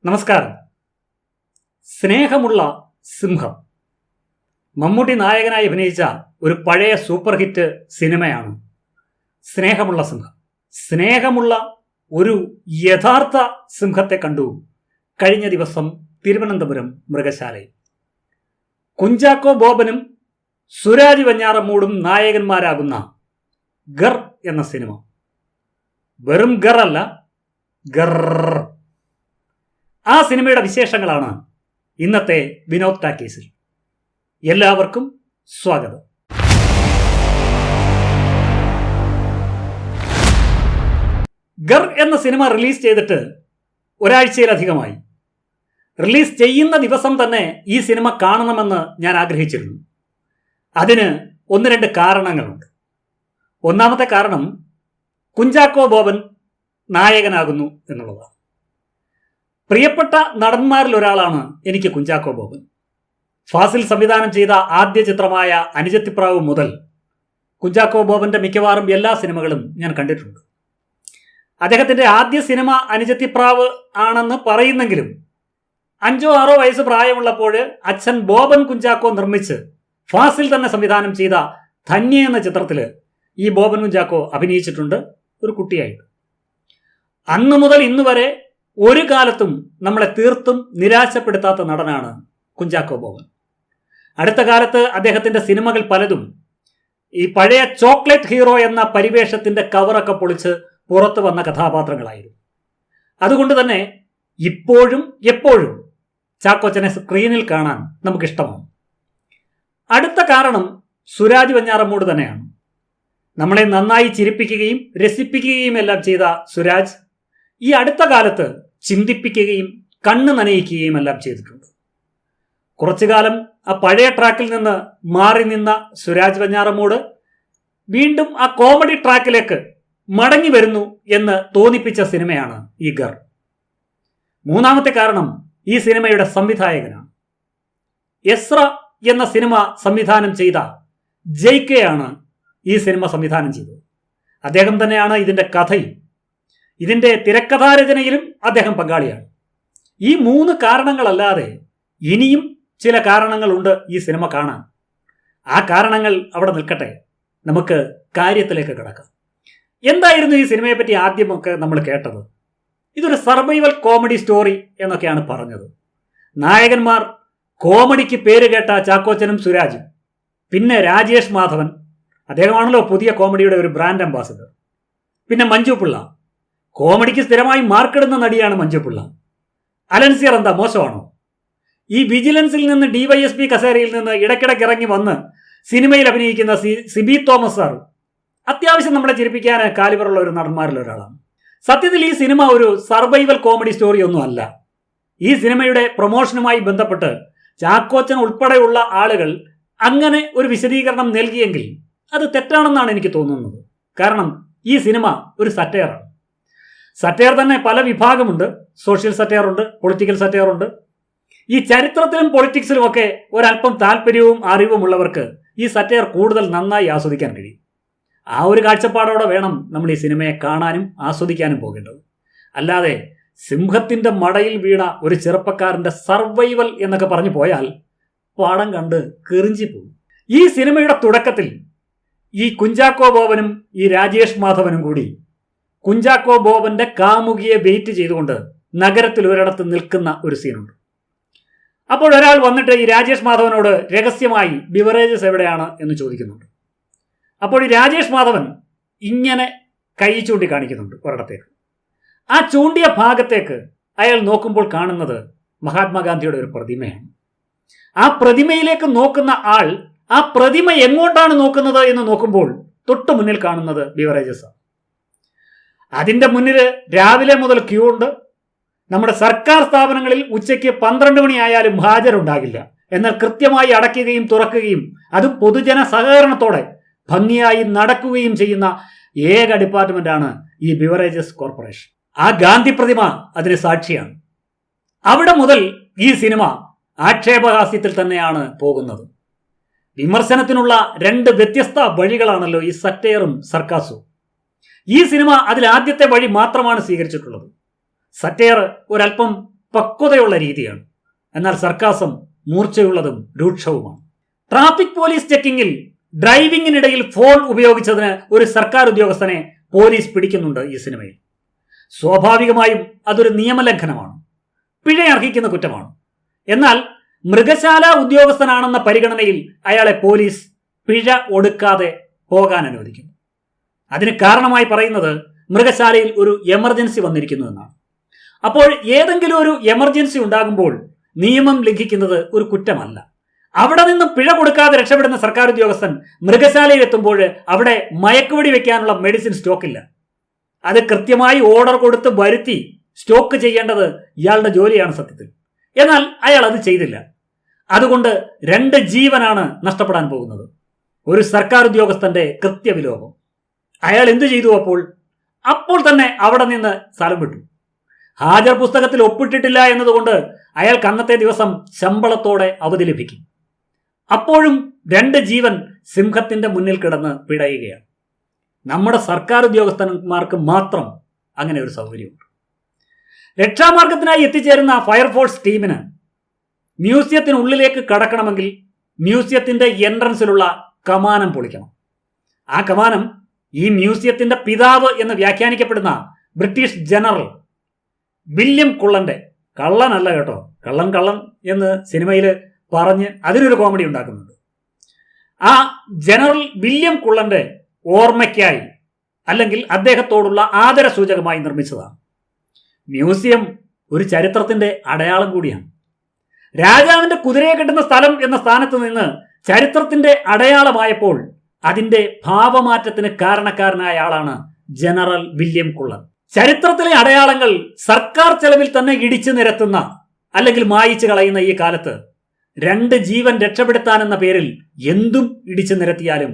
നമസ്കാരം. സ്നേഹമുള്ള സിംഹം മമ്മൂട്ടി നായകനായി അഭിനയിച്ച ഒരു പഴയ സൂപ്പർ ഹിറ്റ് സിനിമയാണ് സ്നേഹമുള്ള സിംഹം. സ്നേഹമുള്ള ഒരു യഥാർത്ഥ സിംഹത്തെ കണ്ടു കഴിഞ്ഞ ദിവസം തിരുവനന്തപുരം മൃഗശാലയിൽ. കുഞ്ചാക്കോ ബോബനും സുരാജ് വെഞ്ഞാറമൂടും നായകന്മാരാകുന്ന ഗർ എന്ന സിനിമ. വെറും ഗർ അല്ല, ഗർ. ആ സിനിമയുടെ വിശേഷങ്ങളാണ് ഇന്നത്തെ വിനോദ് ടാക്കീസിൽ. എല്ലാവർക്കും സ്വാഗതം. ഗർ എന്ന സിനിമ റിലീസ് ചെയ്തിട്ട് ഒരാഴ്ചയിലധികമായി. റിലീസ് ചെയ്യുന്ന ദിവസം തന്നെ ഈ സിനിമ കാണണമെന്ന് ഞാൻ ആഗ്രഹിച്ചിരുന്നു. അതിന് ഒന്ന് രണ്ട് കാരണങ്ങളുണ്ട്. ഒന്നാമത്തെ കാരണം കുഞ്ചാക്കോ ബോബൻ നായകനാകുന്നു എന്നുള്ളതാണ്. പ്രിയപ്പെട്ട നടന്മാരിൽ ഒരാളാണ് എനിക്ക് കുഞ്ചാക്കോ ബോബൻ. ഫാസിൽ സംവിധാനം ചെയ്ത ആദ്യ ചിത്രമായ അനുജത്തിപ്രാവ് മുതൽ കുഞ്ചാക്കോ ബോബന്റെ മിക്കവാറും എല്ലാ സിനിമകളും ഞാൻ കണ്ടിട്ടുണ്ട്. അദ്ദേഹത്തിന്റെ ആദ്യ സിനിമ അനുജത്തിപ്രാവ് ആണെന്ന് പറയുന്നെങ്കിലും 5-6 വയസ്സ് പ്രായമുള്ളപ്പോൾ അച്ഛൻ ബോബൻ കുഞ്ചാക്കോ നിർമ്മിച്ച് ഫാസിൽ തന്നെ സംവിധാനം ചെയ്ത ധന്യ എന്ന ചിത്രത്തിൽ ഈ ബോബൻ കുഞ്ചാക്കോ അഭിനയിച്ചിട്ടുണ്ട് ഒരു കുട്ടിയായിട്ട്. അന്നു മുതൽ ഇന്ന് വരെ ഒരു കാലത്തും നമ്മളെ തീർത്തും നിരാശപ്പെടുത്താത്ത നടനാണ് കുഞ്ചാക്കോ ബോബൻ. അടുത്ത കാലത്ത് അദ്ദേഹത്തിന്റെ സിനിമകൾ പലതും ഈ പഴയ ചോക്ലേറ്റ് ഹീറോ എന്ന പരിവേഷത്തിന്റെ കവറൊക്കെ പൊളിച്ച് പുറത്തു വന്ന കഥാപാത്രങ്ങളായിരുന്നു. അതുകൊണ്ട് തന്നെ ഇപ്പോഴും എപ്പോഴും ചാക്കോച്ചനെ സ്ക്രീനിൽ കാണാൻ നമുക്കിഷ്ടമാണ്. അടുത്ത കാരണം സുരാജ് വെഞ്ഞാറമൂട് തന്നെയാണ്. നമ്മളെ നന്നായി ചിരിപ്പിക്കുകയും രസിപ്പിക്കുകയും എല്ലാം ചെയ്ത സുരാജ് ഈ അടുത്ത കാലത്ത് ചിന്തിപ്പിക്കുകയും കണ്ണ് നനയിക്കുകയും എല്ലാം ചെയ്തിട്ടുണ്ട്. കുറച്ചു കാലം ആ പഴയ ട്രാക്കിൽ നിന്ന് മാറി നിന്ന സുരാജ് വെഞ്ഞാറമൂട് വീണ്ടും ആ കോമഡി ട്രാക്കിലേക്ക് മടങ്ങി വരുന്നു എന്ന് തോന്നിപ്പിച്ച സിനിമയാണ് ഈ ഗർ. മൂന്നാമത്തെ കാരണം ഈ സിനിമയുടെ സംവിധായകനാണ്. എസ്ര എന്ന സിനിമ സംവിധാനം ചെയ്ത ജയ്ക്കയാണ് ഈ സിനിമ സംവിധാനം ചെയ്തത്. അദ്ദേഹം തന്നെയാണ് ഇതിന്റെ കഥയും ഇതിന്റെ തിരക്കഥാരചനയിലും അദ്ദേഹം പങ്കാളിയാണ്. ഈ 3 കാരണങ്ങളല്ലാതെ ഇനിയും ചില കാരണങ്ങളുണ്ട് ഈ സിനിമ കാണാൻ. ആ കാരണങ്ങൾ അവിടെ നിൽക്കട്ടെ, നമുക്ക് കാര്യത്തിലേക്ക് കിടക്കാം. എന്തായിരുന്നു ഈ സിനിമയെ പറ്റി ആദ്യമൊക്കെ നമ്മൾ കേട്ടത്? ഇതൊരു സർവൈവൽ കോമഡി സ്റ്റോറി എന്നൊക്കെയാണ് പറഞ്ഞത്. നായകന്മാർ കോമഡിക്ക് പേര് കേട്ട ചാക്കോച്ചനും സുരാജും, പിന്നെ രാജേഷ് മാധവൻ, അദ്ദേഹമാണല്ലോ പുതിയ കോമഡിയുടെ ഒരു ബ്രാൻഡ് അംബാസിഡർ, പിന്നെ മഞ്ജു പിള്ള. കോമഡിക്ക് സ്ഥിരമായി മാർക്കിടുന്ന നടിയാണ് മഞ്ജു പിള്ള. അലൻസിയർ എന്താ മോശമാണോ? ഈ വിജിലൻസിൽ നിന്ന് DYSP കസേരയിൽ നിന്ന് ഇടയ്ക്കിടയ്ക്ക് ഇറങ്ങി വന്ന് സിനിമയിൽ അഭിനയിക്കുന്ന സിബി തോമസ് സാർ അത്യാവശ്യം നമ്മളെ ചിരിപ്പിക്കാൻ കാലിബറുള്ള ഒരു നടന്മാരിൽ ഒരാളാണ്. സത്യത്തിൽ ഈ സിനിമ ഒരു സർവൈവൽ കോമഡി സ്റ്റോറി ഒന്നും അല്ല. ഈ സിനിമയുടെ പ്രൊമോഷനുമായി ബന്ധപ്പെട്ട് ചാക്കോച്ചൻ ഉൾപ്പെടെയുള്ള ആളുകൾ അങ്ങനെ ഒരു വിശദീകരണം നൽകിയെങ്കിൽ അത് തെറ്റാണെന്നാണ് എനിക്ക് തോന്നുന്നത്. കാരണം ഈ സിനിമ ഒരു സറ്റയറാണ്. സറ്റയർ തന്നെ പല വിഭാഗമുണ്ട്. സോഷ്യൽ സറ്റയർ ഉണ്ട്, പൊളിറ്റിക്കൽ സറ്റയർ ഉണ്ട്. ഈ ചരിത്രത്തിലും പൊളിറ്റിക്സിലും ഒക്കെ ഒരല്പം താല്പര്യവും അറിവുമുള്ളവർക്ക് ഈ സറ്റയർ കൂടുതൽ നന്നായി ആസ്വദിക്കാൻ കഴിയും. ആ ഒരു കാഴ്ചപ്പാടോടെ വേണം നമ്മൾ ഈ സിനിമയെ കാണാനും ആസ്വദിക്കാനും പോകേണ്ടത്. അല്ലാതെ സിംഹത്തിന്റെ മടയിൽ വീണ ഒരു ചെറുപ്പക്കാരന്റെ സർവൈവൽ എന്നൊക്കെ പറഞ്ഞു പോയാൽ പടം കണ്ട് കിറിഞ്ചി പോകും. ഈ സിനിമയുടെ തുടക്കത്തിൽ ഈ കുഞ്ചാക്കോ ബോബനും ഈ രാജേഷ് മാധവനും കൂടി കുഞ്ചാക്കോ ബോബന്റെ കാമുകിയെ വെയിറ്റ് ചെയ്തുകൊണ്ട് നഗരത്തിൽ ഒരിടത്ത് നിൽക്കുന്ന ഒരു സീനുണ്ട്. അപ്പോൾ ഒരാൾ വന്നിട്ട് ഈ രാജേഷ് മാധവനോട് രഹസ്യമായി ബിവറേജസ് എവിടെയാണ് എന്ന് ചോദിക്കുന്നുണ്ട്. അപ്പോൾ ഈ രാജേഷ് മാധവൻ ഇങ്ങനെ കൈ ചൂണ്ടി കാണിക്കുന്നുണ്ട് ഒരിടത്തേക്ക്. ആ ചൂണ്ടിയ ഭാഗത്തേക്ക് അയാൾ നോക്കുമ്പോൾ കാണുന്നത് മഹാത്മാഗാന്ധിയുടെ ഒരു പ്രതിമയാണ്. ആ പ്രതിമയിലേക്ക് നോക്കുന്ന ആൾ ആ പ്രതിമ എങ്ങോട്ടാണ് നോക്കുന്നത് എന്ന് നോക്കുമ്പോൾ തൊട്ടു മുന്നിൽ കാണുന്നത് ബിവറേജസ് ആണ്. അതിന്റെ മുന്നിൽ രാവിലെ മുതൽ ക്യൂ ഉണ്ട്. നമ്മുടെ സർക്കാർ സ്ഥാപനങ്ങളിൽ ഉച്ചയ്ക്ക് 12 മണിയായാലും ഹാജരുണ്ടാകില്ല. എന്നാൽ കൃത്യമായി അടയ്ക്കുകയും തുറക്കുകയും അതും പൊതുജന സഹകരണത്തോടെ ഭംഗിയായി നടക്കുകയും ചെയ്യുന്ന ഏക ഡിപ്പാർട്ട്മെന്റാണ് ഈ ബിവറേജസ് കോർപ്പറേഷൻ. ആ ഗാന്ധി പ്രതിമ അതിന് സാക്ഷിയാണ്. അവിടെ മുതൽ ഈ സിനിമ ആക്ഷേപഹാസ്യത്തിൽ തന്നെയാണ് പോകുന്നത്. വിമർശനത്തിനുള്ള 2 വ്യത്യസ്ത വഴികളാണല്ലോ ഈ സറ്റയറും സർക്കാസും. ഈ സിനിമ അതിൽ ആദ്യത്തെ വഴി മാത്രമാണ് സ്വീകരിച്ചിട്ടുള്ളത്. സറ്റയർ ഒരല്പം പക്വതയുള്ള രീതിയാണ്. എന്നാൽ സർക്കാസം മൂർച്ചയുള്ളതും രൂക്ഷവുമാണ്. ട്രാഫിക് പോലീസ് ചെക്കിങ്ങിൽ ഡ്രൈവിംഗിനിടയിൽ ഫോൺ ഉപയോഗിച്ചതിന് ഒരു സർക്കാർ ഉദ്യോഗസ്ഥനെ പോലീസ് പിടിക്കുന്നുണ്ട് ഈ സിനിമയിൽ. സ്വാഭാവികമായും അതൊരു നിയമലംഘനമാണ്, പിഴ അർഹിക്കുന്ന കുറ്റമാണ്. എന്നാൽ മൃഗശാല ഉദ്യോഗസ്ഥനാണെന്ന പരിഗണനയിൽ അയാളെ പോലീസ് പിഴ ഒടുക്കാതെ പോകാൻ അനുവദിക്കുന്നു. അതിന് കാരണമായി പറയുന്നത് മൃഗശാലയിൽ ഒരു എമർജൻസി വന്നിരിക്കുന്നു എന്നാണ്. അപ്പോൾ ഏതെങ്കിലും ഒരു എമർജൻസി ഉണ്ടാകുമ്പോൾ നിയമം ലംഘിക്കുന്നത് ഒരു കുറ്റമല്ല. അവിടെ നിന്നും പിഴ കൊടുക്കാതെ രക്ഷപ്പെടുന്ന സർക്കാർ ഉദ്യോഗസ്ഥൻ മൃഗശാലയിൽ എത്തുമ്പോൾ അവിടെ മയക്കുവെടി വെക്കാനുള്ള മെഡിസിൻ സ്റ്റോക്കില്ല. അത് കൃത്യമായി ഓർഡർ കൊടുത്ത് വരുത്തി സ്റ്റോക്ക് ചെയ്യേണ്ടത് ഇയാളുടെ ജോലിയാണ് സത്യത്തിൽ. എന്നാൽ അയാൾ അത് ചെയ്തില്ല. അതുകൊണ്ട് 2 ജീവനാണ് നഷ്ടപ്പെടാൻ പോകുന്നത്. ഒരു സർക്കാർ ഉദ്യോഗസ്ഥന്റെ കൃത്യവിലോപം. അയാൾ എന്തു ചെയ്തു? അപ്പോൾ തന്നെ അവിടെ നിന്ന് സ്ഥലം വിട്ടു. ഹാജർ പുസ്തകത്തിൽ ഒപ്പിട്ടിട്ടില്ല എന്നതുകൊണ്ട് അയാൾക്ക് അന്നത്തെ ദിവസം ശമ്പളത്തോടെ അവധി ലഭിക്കും. അപ്പോഴും 2 ജീവൻ സിംഹത്തിന്റെ മുന്നിൽ കിടന്ന് പിടയുകയാണ്. നമ്മുടെ സർക്കാർ ഉദ്യോഗസ്ഥന്മാർക്ക് മാത്രം അങ്ങനെ ഒരു സൗകര്യമുണ്ട്. രക്ഷാമാർഗത്തിനായി എത്തിച്ചേരുന്ന ഫയർഫോഴ്സ് ടീമിന് മ്യൂസിയത്തിനുള്ളിലേക്ക് കടക്കണമെങ്കിൽ മ്യൂസിയത്തിന്റെ എൻട്രൻസിലുള്ള കമാനം പൊളിക്കണം. ആ കമാനം ഈ മ്യൂസിയത്തിന്റെ പിതാവ് എന്ന് വ്യാഖ്യാനിക്കപ്പെടുന്ന ബ്രിട്ടീഷ് ജനറൽ വില്യം കുള്ളന്റെ, കള്ളനല്ല കേട്ടോ, കള്ളൻ എന്ന് സിനിമയിൽ പറഞ്ഞ് അതിനൊരു കോമഡി ഉണ്ടാക്കുന്നുണ്ട്. ആ ജനറൽ വില്യം കുള്ളന്റെ ഓർമ്മയ്ക്കായി അല്ലെങ്കിൽ അദ്ദേഹത്തോടുള്ള ആദരസൂചകമായി നിർമ്മിച്ചതാണ്. മ്യൂസിയം ഒരു ചരിത്രത്തിന്റെ അടയാളം കൂടിയാണ്. രാജാവിന്റെ കുതിരയെ കെട്ടുന്ന സ്ഥലം എന്ന സ്ഥാനത്ത് നിന്ന് ചരിത്രത്തിന്റെ അടയാളമായപ്പോൾ അതിന്റെ ഭാവമാറ്റത്തിന് കാരണക്കാരനായ ആളാണ് ജനറൽ വില്യം കുള്ളൻ. ചരിത്രത്തിലെ അടയാളങ്ങൾ സർക്കാർ ചെലവിൽ തന്നെ ഇടിച്ചു നിരത്തുന്ന അല്ലെങ്കിൽ മായിച്ചു കളയുന്ന ഈ കാലത്ത് 2 ജീവൻ രക്ഷപ്പെടുത്താനെന്ന പേരിൽ എന്തും ഇടിച്ചു നിരത്തിയാലും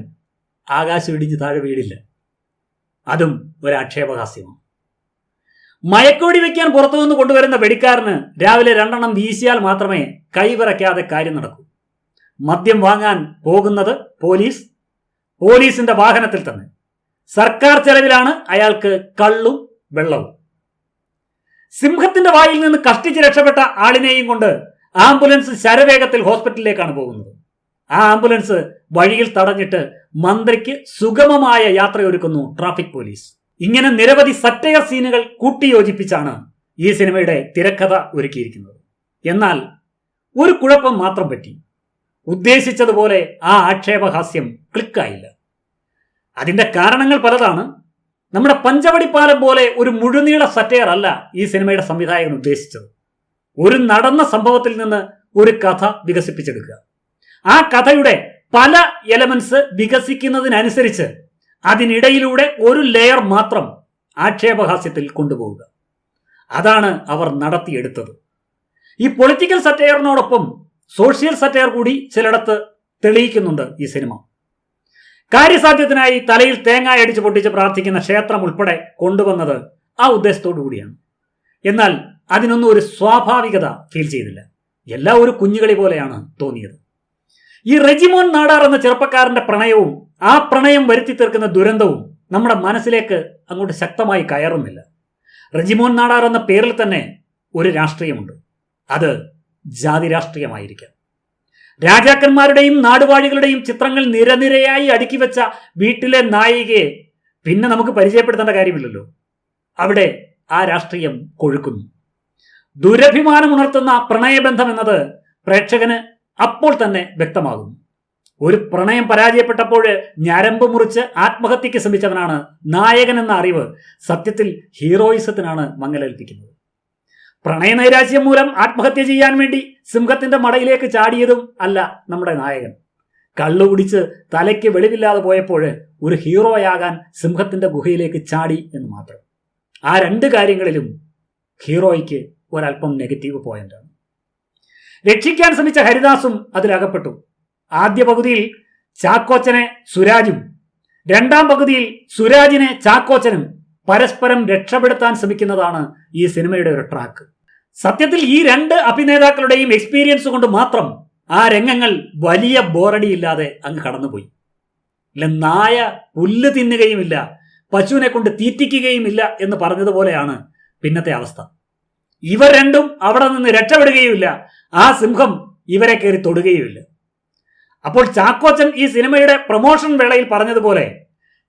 ആകാശം ഇടിഞ്ഞ് താഴെ വീടില്ല. അതും ഒരു ആക്ഷേപഹാസ്യമാണ്. മയക്കോടി വയ്ക്കാൻ പുറത്തുനിന്ന് കൊണ്ടുവരുന്ന വെടിക്കാരന് രാവിലെ 2 എണ്ണം വീശിയാൽ മാത്രമേ കൈവിറയ്ക്കാതെ കാര്യം നടക്കൂ. മദ്യം വാങ്ങാൻ പോകുന്നത് പോലീസിന്റെ വാഹനത്തിൽ തന്നെ. സർക്കാർ ചെലവിലാണ് അയാൾക്ക് കള്ളും വെള്ളവും. സിംഹത്തിന്റെ വായിൽ നിന്ന് കഷ്ടിച്ച് രക്ഷപ്പെട്ട ആളിനെയും കൊണ്ട് ആംബുലൻസ് ശരവേഗത്തിൽ ഹോസ്പിറ്റലിലേക്കാണ് പോകുന്നത്. ആ ആംബുലൻസ് വഴിയിൽ തടഞ്ഞിട്ട് മന്ത്രിക്ക് സുഗമമായ യാത്രയൊരുക്കുന്നു ട്രാഫിക് പോലീസ്. ഇങ്ങനെ നിരവധി സറ്റയർ സീനുകൾ കൂട്ടിയോജിപ്പിച്ചാണ് ഈ സിനിമയുടെ തിരക്കഥ ഒരുക്കിയിരിക്കുന്നത്. എന്നാൽ ഒരു കുഴപ്പം മാത്രം പറ്റി. ഉദ്ദേശിച്ചതുപോലെ ആ ആക്ഷേപഹാസ്യം ക്ലിക്കായില്ല. അതിന്റെ കാരണങ്ങൾ പലതാണ്. നമ്മുടെ പഞ്ചവടിപ്പാലം പോലെ ഒരു മുഴുനീള സറ്റയർ അല്ല ഈ സിനിമയുടെ സംവിധായകൻ ഉദ്ദേശിച്ചത്. ഒരു നടന്ന സംഭവത്തിൽ നിന്ന് ഒരു കഥ വികസിപ്പിച്ചെടുക്കുക, ആ കഥയുടെ പല എലമെന്റ്സ് വികസിക്കുന്നതിനനുസരിച്ച് അതിനിടയിലൂടെ ഒരു ലെയർ മാത്രം ആക്ഷേപഹാസ്യത്തിൽ കൊണ്ടുപോവുക. അതാണ് അവർ നടത്തിയെടുത്തത്. ഈ പൊളിറ്റിക്കൽ സറ്റയറിനോടൊപ്പം സോഷ്യൽ സറ്റയർ കൂടി ചിലയിടത്ത് തെളിയിക്കുന്നുണ്ട് ഈ സിനിമ. കാര്യസാധ്യത്തിനായി തലയിൽ തേങ്ങ അടിച്ച് പൊട്ടിച്ച് പ്രാർത്ഥിക്കുന്ന ക്ഷേത്രം ഉൾപ്പെടെ കൊണ്ടുവന്നത് ആ ഉദ്ദേശത്തോടു കൂടിയാണ്. എന്നാൽ അതിനൊന്നും ഒരു സ്വാഭാവികത ഫീൽ ചെയ്തില്ല. എല്ലാം ഒരു കുഞ്ഞുകളി പോലെയാണ് തോന്നിയത്. ഈ റെജിമോൻ നാടാർ എന്ന ചെറുപ്പക്കാരന്റെ പ്രണയവും ആ പ്രണയം വരുത്തി തീർക്കുന്ന ദുരന്തവും നമ്മുടെ മനസ്സിലേക്ക് അങ്ങോട്ട് ശക്തമായി കയറുന്നില്ല. റെജിമോൻ നാടാർ എന്ന പേരിൽ തന്നെ ഒരു രാഷ്ട്രീയമുണ്ട്. അത് ജാതി രാഷ്ട്രീയമായിരിക്കാം. രാജാക്കന്മാരുടെയും നാടുവാഴികളുടെയും ചിത്രങ്ങൾ നിരനിരയായി അടുക്കി വെച്ച വീട്ടിലെ നായികയെ പിന്നെ നമുക്ക് പരിചയപ്പെടുത്തേണ്ട കാര്യമില്ലല്ലോ. അവിടെ ആ രാഷ്ട്രീയം കൊഴുക്കുന്നു. ദുരഭിമാനമുണർത്തുന്ന പ്രണയബന്ധം എന്നത് പ്രേക്ഷകന് അപ്പോൾ തന്നെ വ്യക്തമാകുന്നു. ഒരു പ്രണയം പരാജയപ്പെട്ടപ്പോൾ ഞരമ്പ് മുറിച്ച് ആത്മഹത്യക്ക് ശ്രമിച്ചവനാണ് നായകൻ എന്ന അറിവ് സത്യത്തിൽ ഹീറോയിസത്തിനാണ് മങ്ങലേൽപ്പിക്കുന്നത്. പ്രണയനൈരാശ്യം മൂലം ആത്മഹത്യ ചെയ്യാൻ വേണ്ടി സിംഹത്തിന്റെ മടയിലേക്ക് ചാടിയതും അല്ല നമ്മുടെ നായകൻ. കള്ളു കുടിച്ച് തലയ്ക്ക് വെളിവില്ലാതെ പോയപ്പോൾ ഒരു ഹീറോയാകാൻ സിംഹത്തിന്റെ ഗുഹയിലേക്ക് ചാടി എന്ന് മാത്രം. ആ 2 കാര്യങ്ങളിലും ഹീറോയ്ക്ക് ഒരല്പം നെഗറ്റീവ് പോയിന്റാണ്. രക്ഷിക്കാൻ ശ്രമിച്ച ഹരിദാസും അതിലകപ്പെട്ടു. ആദ്യ പകുതിയിൽ ചാക്കോച്ചനെ സുരാജും 2ാം പകുതിയിൽ സുരാജിനെ ചാക്കോച്ചനും പരസ്പരം രക്ഷപ്പെടുത്താൻ ശ്രമിക്കുന്നതാണ് ഈ സിനിമയുടെ ഒരു ട്രാക്ക്. സത്യത്തിൽ ഈ 2 അഭിനേതാക്കളുടെയും എക്സ്പീരിയൻസ് കൊണ്ട് മാത്രം ആ രംഗങ്ങൾ വലിയ ബോറടിയില്ലാതെ അങ്ങ് കടന്നുപോയി. ഇല്ല, നായ പുല്ല് തിന്നുകയുമില്ല, പശുവിനെ കൊണ്ട് തീറ്റിക്കുകയുമില്ല എന്ന് പറഞ്ഞതുപോലെയാണ് പിന്നത്തെ അവസ്ഥ. ഇവർ രണ്ടും അവിടെ നിന്ന് രക്ഷപ്പെടുകയുമില്ല. ആ സിംഹം ഇവരെ കയറി തൊടുകയുമില്ല. അപ്പോൾ ചാക്കോച്ചൻ ഈ സിനിമയുടെ പ്രൊമോഷൻ വേളയിൽ പറഞ്ഞതുപോലെ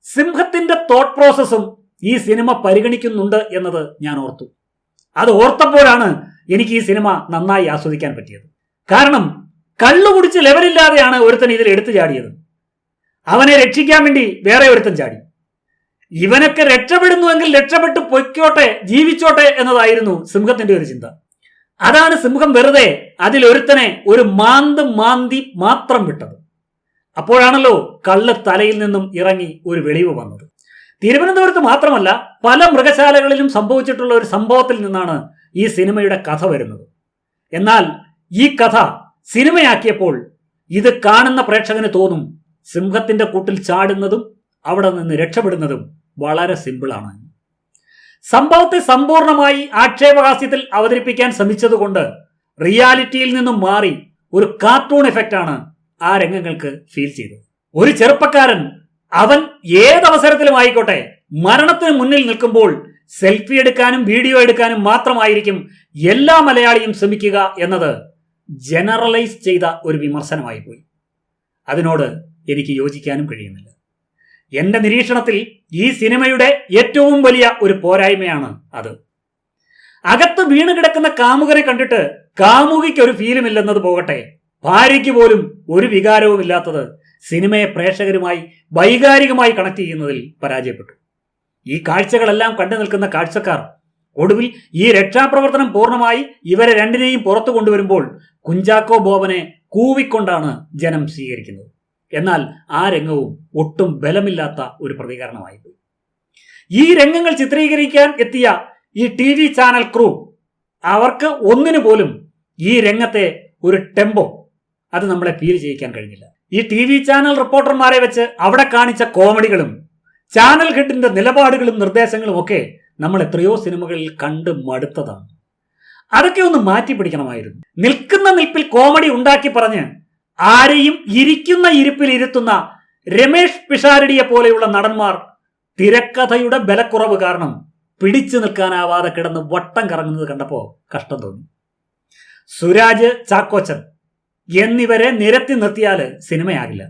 സിംഹത്തിന്റെ തോട്ട് പ്രോസസ്സും ഈ സിനിമ പരിഗണിക്കുന്നുണ്ട് എന്നത് ഞാൻ ഓർത്തു. അത് ഓർത്തപ്പോഴാണ് എനിക്ക് ഈ സിനിമ നന്നായി ആസ്വദിക്കാൻ പറ്റിയത്. കാരണം കള്ളു കുടിച്ച് ലെവലില്ലാതെയാണ് ഒരുത്തൻ ഇതിൽ എടുത്തു ചാടിയത്. അവനെ രക്ഷിക്കാൻ വേണ്ടി വേറെ ഒരുത്തൻ ചാടി. ഇവനൊക്കെ രക്ഷപ്പെടുന്നുവെങ്കിൽ രക്ഷപ്പെട്ട് പൊയ്ക്കോട്ടെ, ജീവിച്ചോട്ടെ എന്നതായിരുന്നു സിംഹത്തിന്റെ ഒരു ചിന്ത. അതാണ് സിംഹം വെറുതെ അതിലൊരുത്തനെ ഒരു മാന്തി മാത്രം വിട്ടത്. അപ്പോഴാണല്ലോ കള്ള് തലയിൽ നിന്നും ഇറങ്ങി ഒരു വെളിവ് വന്നത്. തിരുവനന്തപുരത്ത് മാത്രമല്ല, പല മൃഗശാലകളിലും സംഭവിച്ചിട്ടുള്ള ഒരു സംഭവത്തിൽ നിന്നാണ് ഈ സിനിമയുടെ കഥ വരുന്നത്. എന്നാൽ ഈ കഥ സിനിമയാക്കിയപ്പോൾ ഇത് കാണുന്ന പ്രേക്ഷകന് തോന്നും സിംഹത്തിന്റെ കൂട്ടിൽ ചാടുന്നതും അവിടെ നിന്ന് രക്ഷപ്പെടുന്നതും വളരെ സിമ്പിളാണ്. സംഭവത്തെ സമ്പൂർണമായി ആക്ഷേപഹാസ്യത്തിൽ അവതരിപ്പിക്കാൻ ശ്രമിച്ചതുകൊണ്ട് റിയാലിറ്റിയിൽ നിന്നും മാറി ഒരു കാർട്ടൂൺ എഫക്റ്റാണ് ആ രംഗങ്ങൾക്ക് ഫീൽ ചെയ്തത്. ഒരു ചെറുപ്പക്കാരൻ അവൻ ഏതവസരത്തിലും ആയിക്കോട്ടെ മരണത്തിന് മുന്നിൽ നിൽക്കുമ്പോൾ സെൽഫി എടുക്കാനും വീഡിയോ എടുക്കാനും മാത്രമായിരിക്കും എല്ലാ മലയാളിയും ശ്രമിക്കുക എന്നത് ജനറലൈസ് ചെയ്ത ഒരു വിമർശനമായി പോയി. അതിനോട് എനിക്ക് യോജിക്കാനും കഴിയുന്നില്ല. എന്റെ നിരീക്ഷണത്തിൽ ഈ സിനിമയുടെ ഏറ്റവും വലിയ ഒരു പോരായ്മയാണ് അത്. അകത്ത് വീണ് കിടക്കുന്ന കാമുകനെ കണ്ടിട്ട് കാമുകിക്ക് ഒരു ഫീലുമില്ലെന്നത് പോകട്ടെ, ഭാര്യയ്ക്ക് പോലും ഒരു വികാരവും ഇല്ലാത്തത് സിനിമയെ പ്രേക്ഷകരുമായി വൈകാരികമായി കണക്ട് ചെയ്യുന്നതിൽ പരാജയപ്പെട്ടു. ഈ കാഴ്ചകളെല്ലാം കണ്ടു നിൽക്കുന്ന കാഴ്ചക്കാർ ഒടുവിൽ ഈ രക്ഷാപ്രവർത്തനം പൂർണ്ണമായി ഇവരെ രണ്ടിനെയും പുറത്തു കൊണ്ടുവരുമ്പോൾ കുഞ്ചാക്കോ ബോബനെ കൂവിക്കൊണ്ടാണ് ജനം സ്വീകരിക്കുന്നത്. എന്നാൽ ആ രംഗവും ഒട്ടും ബലമില്ലാത്ത ഒരു പ്രതികരണമായിപ്പോയി. ഈ രംഗങ്ങൾ ചിത്രീകരിക്കാൻ എത്തിയ ഈ TV ചാനൽ ക്രൂ അവർക്ക് ഒന്നിനു പോലും ഈ രംഗത്തെ ഒരു ടെമ്പോ അത് നമ്മളെ ഫീൽ ചെയ്യിക്കാൻ കഴിഞ്ഞില്ല. ഈ TV ചാനൽ റിപ്പോർട്ടർമാരെ വെച്ച് അവിടെ കാണിച്ച കോമഡികളും ചാനൽ ഹെഡിന്റെ നിലപാടുകളും നിർദ്ദേശങ്ങളും ഒക്കെ നമ്മൾ എത്രയോ സിനിമകളിൽ കണ്ട് മടുത്തതാണ്. അതൊക്കെ ഒന്ന് മാറ്റി പിടിക്കണമായിരുന്നു. നിൽക്കുന്ന നിൽപ്പിൽ കോമഡി ഉണ്ടാക്കി പറഞ്ഞ് ആരെയും ഇരിക്കുന്ന ഇരിപ്പിൽ ഇരുത്തുന്ന രമേഷ് പിഷാരടിയെ പോലെയുള്ള നടന്മാർ തിരക്കഥയുടെ ബലക്കുറവ് കാരണം പിടിച്ചു നിൽക്കാനാവാതെ കിടന്ന് വട്ടം കറങ്ങുന്നത് കണ്ടപ്പോൾ കഷ്ടം തോന്നി. സുരാജ്, ചാക്കോച്ചൻ എന്നിവരെ നിരത്തി നിർത്തിയാൽ സിനിമയാകില്ല.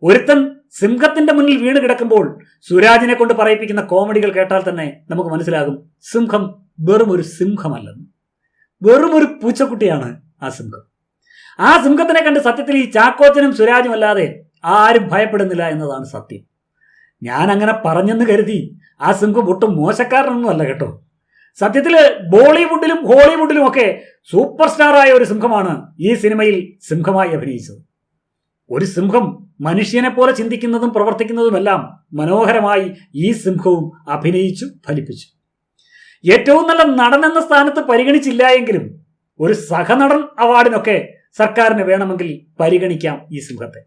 ഒരുത്തൻ സിംഹത്തിന്റെ മുന്നിൽ വീണ് കിടക്കുമ്പോൾ സുരാജിനെ കൊണ്ട് പറയിപ്പിക്കുന്ന കോമഡികൾ കേട്ടാൽ തന്നെ നമുക്ക് മനസ്സിലാകും സിംഹം വെറും ഒരു സിംഹമല്ലെന്ന്. വെറും ഒരു പൂച്ചക്കുട്ടിയാണ് ആ സിംഹം. ആ സിംഹത്തിനെ കണ്ട് സത്യത്തിൽ ഈ ചാക്കോച്ചനും സുരാജും അല്ലാതെ ആരും ഭയപ്പെടുന്നില്ല എന്നതാണ് സത്യം. ഞാൻ അങ്ങനെ പറഞ്ഞെന്ന് കരുതി ആ സിംഹം ഒട്ടും മോശക്കാരനൊന്നും അല്ല കേട്ടോ. സത്യത്തില് ബോളിവുഡിലും ഹോളിവുഡിലും ഒക്കെ സൂപ്പർ സ്റ്റാറായ ഒരു സിംഹമാണ് ഈ സിനിമയിൽ സിംഹമായി അഭിനയിച്ചത്. ഒരു സിംഹം മനുഷ്യനെ പോലെ ചിന്തിക്കുന്നതും പ്രവർത്തിക്കുന്നതുമെല്ലാം മനോഹരമായി ഈ സിംഹവും അഭിനയിച്ചു ഫലിപ്പിച്ചു. ഏറ്റവും നല്ല നടൻ എന്ന സ്ഥാനത്ത് പരിഗണിച്ചില്ല എങ്കിലും ഒരു സഹനടൻ അവാർഡിനൊക്കെ സർക്കാരിന് വേണമെങ്കിൽ പരിഗണിക്കാം ഈ സിംഹത്തെ.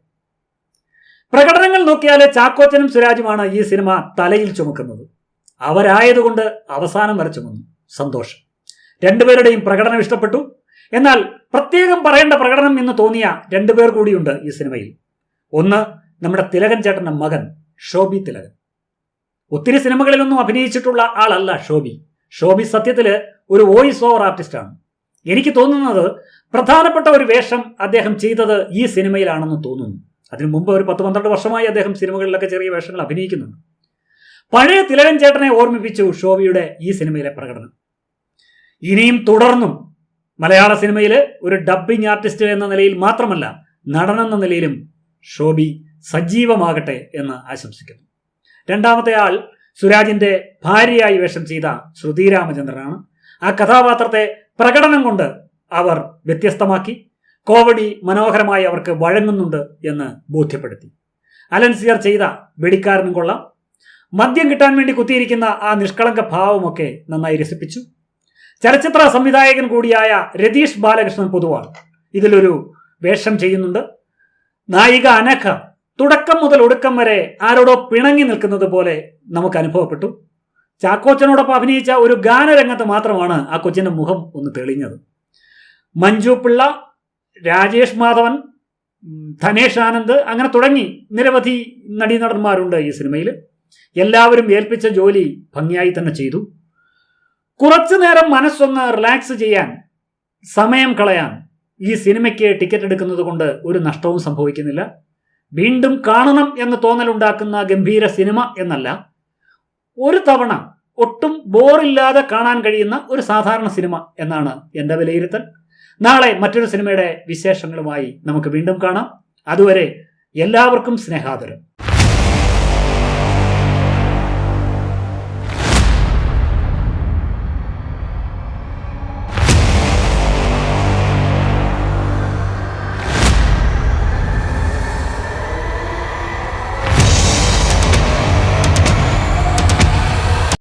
പ്രകടനങ്ങൾ നോക്കിയാൽ ചാക്കോച്ചനും സുരാജുമാണ് ഈ സിനിമ തലയിൽ ചുമക്കുന്നത്. അവരായതുകൊണ്ട് അവസാനം വരെ ചുമന്നു. സന്തോഷം. രണ്ടുപേരുടെയും പ്രകടനം ഇഷ്ടപ്പെട്ടു. എന്നാൽ പ്രത്യേകം പറയേണ്ട പ്രകടനം എന്ന് തോന്നിയ രണ്ടുപേർ കൂടിയുണ്ട് ഈ സിനിമയിൽ. ഒന്ന് നമ്മുടെ തിലകൻ ചേട്ടന്റെ മകൻ ഷോബി തിലകൻ. ഒത്തിരി സിനിമകളിലൊന്നും അഭിനയിച്ചിട്ടുള്ള ആളല്ല ഷോബി. ഷോബി സത്യത്തില് ഒരു വോയിസ് ഓവർ ആർട്ടിസ്റ്റാണ്. എനിക്ക് തോന്നുന്നത് പ്രധാനപ്പെട്ട ഒരു വേഷം അദ്ദേഹം ചെയ്തത് ഈ സിനിമയിലാണെന്ന് തോന്നുന്നു. അതിനു മുമ്പ് ഒരു 10-12 വർഷമായി അദ്ദേഹം സിനിമകളിലൊക്കെ ചെറിയ വേഷങ്ങൾ അഭിനയിക്കുന്നുണ്ട്. പഴയ തിലകൻ ചേട്ടനെ ഓർമ്മിപ്പിച്ചു ഷോബിയുടെ ഈ സിനിമയിലെ പ്രകടനം. ഇനിയും തുടർന്നും മലയാള സിനിമയിൽ ഒരു ഡബ്ബിംഗ് ആർട്ടിസ്റ്റ് എന്ന നിലയിൽ മാത്രമല്ല നടനെന്ന നിലയിലും ഷോബി സജീവമാകട്ടെ എന്ന് ആശംസിക്കുന്നു. രണ്ടാമത്തെ ആൾ സുരാജിന്റെ ഭാര്യയായി വേഷം ചെയ്ത ശ്രുതി രാമചന്ദ്രനാണ്. ആ കഥാപാത്രത്തെ പ്രകടനം കൊണ്ട് അവർ വ്യത്യസ്തമാക്കി. കോമഡി മനോഹരമായി അവർക്ക് വഴങ്ങുന്നുണ്ട് എന്ന് ബോധ്യപ്പെടുത്തി. അലൻസിയർ ചെയ്ത വെടിക്കാരനും കൊള്ളാം. മദ്യം കിട്ടാൻ വേണ്ടി കുത്തിയിരിക്കുന്ന ആ നിഷ്കളങ്ക ഭാവമൊക്കെ നന്നായി രസിപ്പിച്ചു. ചലച്ചിത്ര സംവിധായകൻ കൂടിയായ രതീഷ് ബാലകൃഷ്ണൻ പൊതുവാൾ ഇതിലൊരു വേഷം ചെയ്യുന്നുണ്ട്. നായിക അനഘ തുടക്കം മുതൽ ഒടുക്കം വരെ ആരോടോ പിണങ്ങി നിൽക്കുന്നത് പോലെ നമുക്ക് അനുഭവപ്പെട്ടു. ചാക്കോച്ചനോടൊപ്പം അഭിനയിച്ച ഒരു ഗാനരംഗത്ത് മാത്രമാണ് ആ കൊച്ചിന്റെ മുഖം ഒന്ന് തെളിഞ്ഞത്. മഞ്ജു പിള്ള, രാജേഷ് മാധവൻ, ധനേഷ് ആനന്ദ്, അങ്ങനെ തുടങ്ങി നിരവധി നടീനടന്മാരുണ്ട് ഈ സിനിമയിൽ. എല്ലാവരും ഏൽപ്പിച്ച ജോലി ഭംഗിയായി തന്നെ ചെയ്തു. കുറച്ചു നേരം മനസ്സൊന്ന് റിലാക്സ് ചെയ്യാൻ, സമയം കളയാൻ ഈ സിനിമയ്ക്ക് ടിക്കറ്റ് എടുക്കുന്നത് കൊണ്ട് ഒരു നഷ്ടവും സംഭവിക്കുന്നില്ല. വീണ്ടും കാണണം എന്ന് തോന്നലുണ്ടാക്കുന്ന ഗംഭീര സിനിമ എന്നല്ല, ഒരു തവണ ഒട്ടും ബോറില്ലാതെ കാണാൻ കഴിയുന്ന ഒരു സാധാരണ സിനിമ എന്നാണ് എൻ്റെ വിലയിരുത്തൽ. നാളെ മറ്റൊരു സിനിമയുടെ വിശേഷങ്ങളുമായി നമുക്ക് വീണ്ടും കാണാം. അതുവരെ എല്ലാവർക്കും സ്നേഹാദരം.